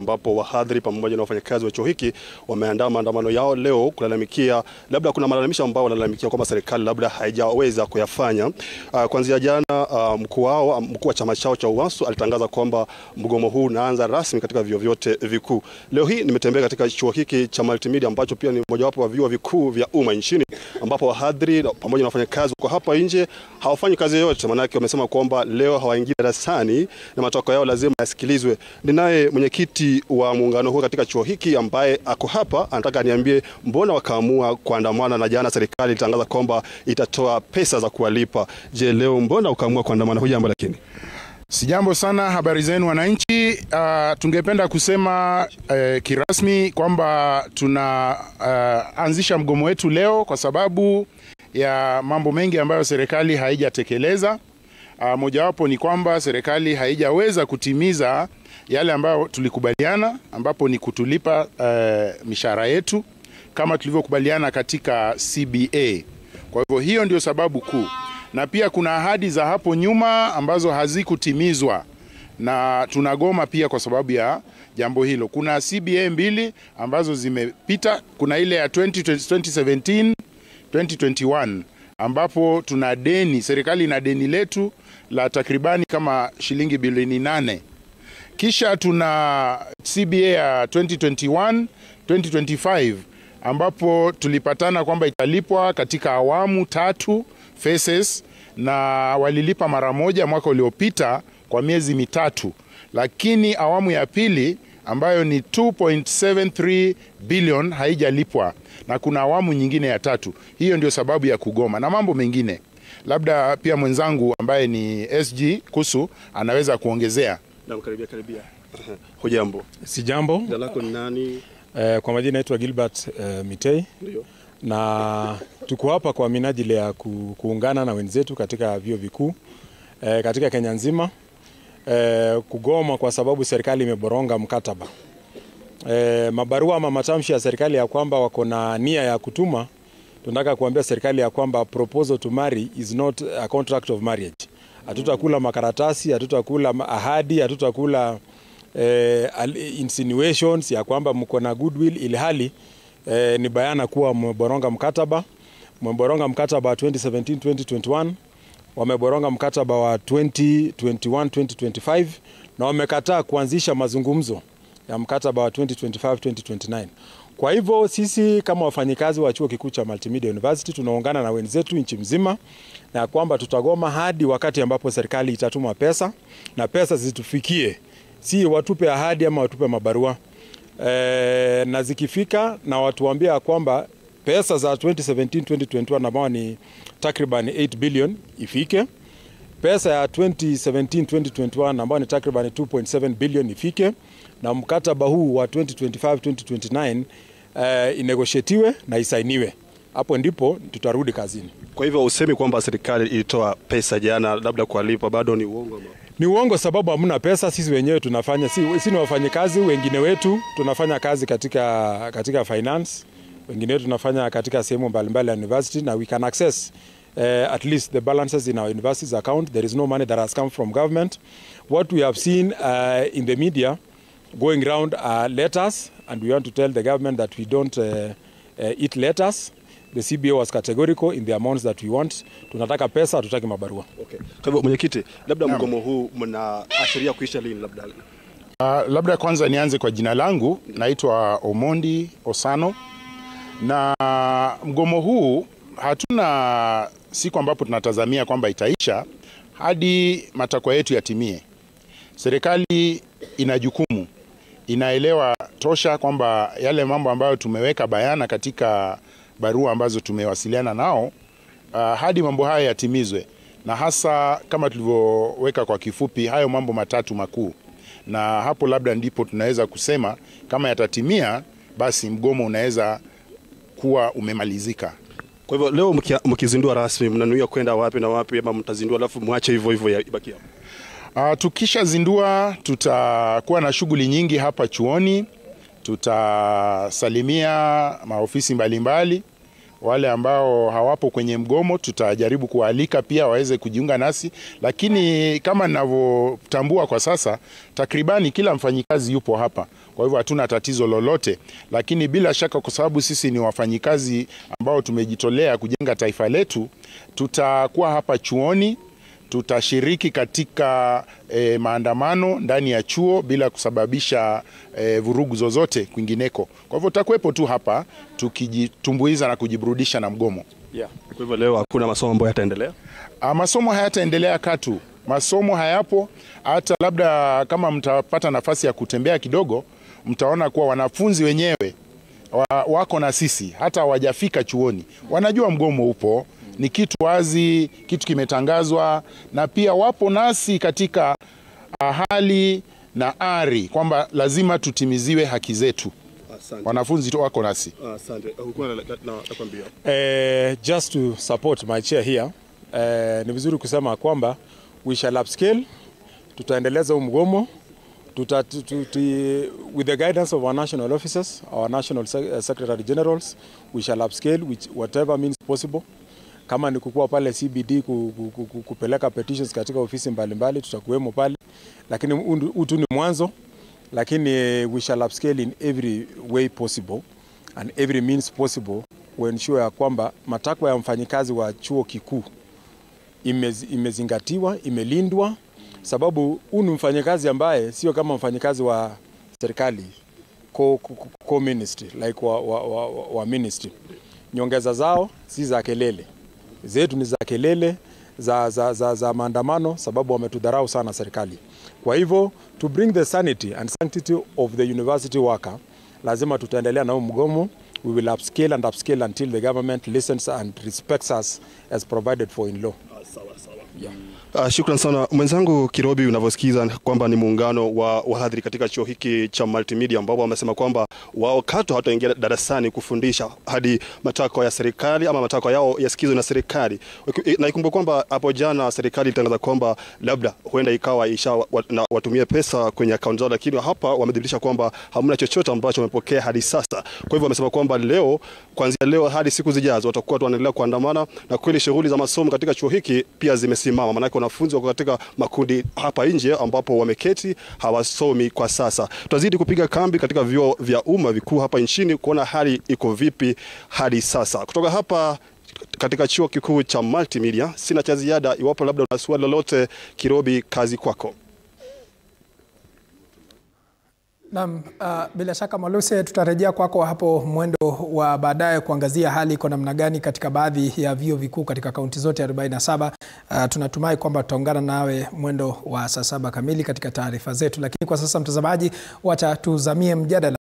ambapo wahadhiri pamoja na wafanyakazi wa chuo hiki wameandaa maandamano yao leo kulalamikia, labda kuna malalamisho ambao wanalalamikia kwamba serikali labda haijaweza kuyafanya. Kuanzia jana mkuu wa chama chao cha UWASU alitangaza kwamba mgomo huu unaanza rasmi katika vyuo vyote vikuu. Leo hii nimetembea katika chuo hiki cha Multimedia ambacho pia ni mojawapo wa vyuo vikuu vya umma nchini, ambapo wahadhiri pamoja na wafanyakazi kwa hapa nje hawafanyi kazi yoyote, maana yake wamesema kwamba leo hawaingii darasani na matokeo yao lazima yasikilizwe. Ninaye mwenyekiti wa muungano huu katika chuo hiki ambaye ako hapa, anataka niambie mbona wakaamua kuandamana, na jana serikali ilitangaza kwamba itatoa pesa za kuwalipa. Je, leo mbona ukaamua kuandamana? Hujambo? Lakini sijambo sana. Habari zenu wananchi. Tungependa kusema kirasmi kwamba tunaanzisha mgomo wetu leo kwa sababu ya mambo mengi ambayo serikali haijatekeleza. Mojawapo ni kwamba serikali haijaweza kutimiza yale ambayo tulikubaliana, ambapo ni kutulipa mishahara yetu kama tulivyokubaliana katika CBA. Kwa hivyo hiyo ndio sababu kuu, na pia kuna ahadi za hapo nyuma ambazo hazikutimizwa na tunagoma pia kwa sababu ya jambo hilo. Kuna CBA mbili ambazo zimepita, kuna ile ya 2017 2021 ambapo tuna deni, serikali ina deni letu la takribani kama shilingi bilioni 8. Kisha tuna CBA ya 2021 2025 ambapo tulipatana kwamba italipwa katika awamu 3 phases, na walilipa mara moja mwaka uliopita kwa miezi mitatu, lakini awamu ya pili ambayo ni 2.73 billion haijalipwa, na kuna awamu nyingine ya 3. Hiyo ndio sababu ya kugoma na mambo mengine. Labda pia mwenzangu ambaye ni SG Kusu anaweza kuongezea. Na karibia. Hujambo? Sijambo. Jina lako ni nani? Kwa majina naitwa Gilbert Mitei. Ndio. Na tuko hapa kwa minajili ya kuungana na wenzetu katika vyuo vikuu katika Kenya nzima, kugoma kwa sababu serikali imeboronga mkataba. Mabarua ama matamshi ya serikali ya kwamba wako na nia ya kutuma, tunataka kuambia serikali ya kwamba proposal to marry is not a contract of marriage. Hatutakula makaratasi, hatutakula ahadi, hatutakula insinuations ya kwamba mko na goodwill, ili hali ni bayana kuwa mmeboronga mkataba. Mmeboronga mkataba wa 2017-2021, wameboronga mkataba wa 2021-2025, na wamekataa kuanzisha mazungumzo ya mkataba wa 2025-2029. Kwa hivyo sisi kama wafanyikazi wa chuo kikuu cha Multimedia University tunaungana na wenzetu nchi mzima, na kwamba tutagoma hadi wakati ambapo serikali itatuma pesa, na pesa zitufikie, si watupe ahadi ama watupe mabarua. Na zikifika na watuambia kwamba pesa za 2017-2021 ambao ni takriban 8 billion ifike, pesa ya 2017-2021 ambao ni takriban 2.7 billion ifike, na mkataba huu wa 2025-2029 inegotiatiwe na isainiwe. Hapo ndipo tutarudi kazini. Kwa hivyo usemi kwamba serikali ilitoa pesa jana labda kuwalipa bado ni uongo? Ni uongo, sababu hamna pesa. Sisi wenyewe tunafanya, si ni wafanyikazi, wengine wetu tunafanya kazi katika finance, wengine wetu tunafanya katika sehemu mbalimbali ya university, na we can access at least the balances in our university's account. There is no money that has come from government. What we have seen in the media going around letters, and we want to tell the government that we don't eat letters. The CBA was categorical in the amounts that we want. Tunataka pesa, hatutaki mabarua. Okay. Kwa hivyo mwenyekiti, labda mgomo huu mnaashiria kuisha lini labda? Labda kwanza nianze kwa jina langu, naitwa Omondi Osano, na mgomo huu hatuna siku ambapo tunatazamia kwamba itaisha hadi matakwa yetu yatimie. Serikali ina jukumu, inaelewa tosha kwamba yale mambo ambayo tumeweka bayana katika barua ambazo tumewasiliana nao, hadi mambo haya yatimizwe, na hasa kama tulivyoweka kwa kifupi hayo mambo matatu makuu, na hapo labda ndipo tunaweza kusema kama yatatimia basi mgomo unaweza kuwa umemalizika. Kwa hivyo leo mkizindua rasmi mnanuia kwenda wapi na wapi, ama mtazindua alafu muache hivyo ibaki hapo? Tukishazindua tutakuwa na shughuli nyingi hapa chuoni. Tutasalimia maofisi mbalimbali. Wale ambao hawapo kwenye mgomo tutajaribu kualika pia waweze kujiunga nasi, lakini kama ninavyotambua kwa sasa takribani kila mfanyikazi yupo hapa. Kwa hivyo hatuna tatizo lolote, lakini bila shaka kwa sababu sisi ni wafanyikazi ambao tumejitolea kujenga taifa letu, tutakuwa hapa chuoni, tutashiriki katika maandamano ndani ya chuo bila kusababisha vurugu zozote kwingineko. Kwa hivyo tutakuwepo tu hapa tukijitumbuiza na kujiburudisha na mgomo. Yeah. Kwa hivyo leo hakuna masomo ambayo yataendelea? Masomo hayataendelea katu. Masomo hayapo. Hata labda kama mtapata nafasi ya kutembea kidogo, mtaona kuwa wanafunzi wenyewe wako na sisi, hata hawajafika chuoni. Wanajua mgomo upo, ni kitu wazi, kitu kimetangazwa, na pia wapo nasi katika hali na ari kwamba lazima tutimiziwe haki zetu. Asante. Wanafunzi tu wako nasi. Asante. Nakwambia. Just to support my chair here, ni vizuri kusema kwamba we shall upscale, tutaendeleza mgomo, with the guidance of our national officers, our national secretary generals, we shall upscale whatever means possible. Kama ni kukua pale CBD kupeleka petitions katika ofisi mbalimbali, tutakuwemo pale, lakini utu ni mwanzo, lakini we shall upscale in every way possible and every means possible to ensure ya kwamba matakwa ya mfanyikazi wa chuo kikuu imezingatiwa, imelindwa, sababu huyu ni mfanyikazi ambaye sio kama mfanyikazi wa serikali co-ministry like wa ministry. Nyongeza zao si za kelele, zetu ni za kelele, za maandamano, sababu wametudharau sana serikali. Kwa hivyo to bring the sanity and sanctity of the university worker, lazima tutaendelea na mgomo. We will upscale and upscale until the government listens and respects us as provided for in law. Yeah. Shukran sana mwenzangu Kirobi. Unavyosikiza kwamba ni muungano wa wahadhiri katika chuo hiki cha Multimedia ambao wamesema kwamba wao katu hataingia darasani kufundisha hadi matakwa ya serikali ama matakwa yao yasikizwe na serikali. Na ikumbuke kwamba hapo jana serikali ilitangaza kwamba labda huenda ikawa watumie pesa kwenye account zao, lakini hapa wamedhibitisha kwamba hamna chochote ambacho wamepokea hadi sasa. Kwa hivyo wamesema kwamba leo, kuanzia leo hadi siku zijazo watakuwa wanaendelea kuandamana, na kweli shughuli za masomo katika chuo hiki pia zimesimama. Maana wanafunzi wako katika makundi hapa nje ambapo wameketi hawasomi kwa sasa. Tutazidi kupiga kambi katika vyuo vya umma vikuu hapa nchini kuona hali iko vipi hadi sasa. Kutoka hapa katika chuo kikuu cha Multimedia sina cha ziada. Iwapo labda una swali lolote, Kirobi, kazi kwako. Naam, bila shaka Maluse, tutarejea kwako hapo mwendo wa baadaye kuangazia hali iko namna gani katika baadhi ya vyuo vikuu katika kaunti zote 47. Tunatumai kwamba tutaungana nawe mwendo wa saa 7 kamili katika taarifa zetu, lakini kwa sasa mtazamaji, wacha tuzamie mjadala.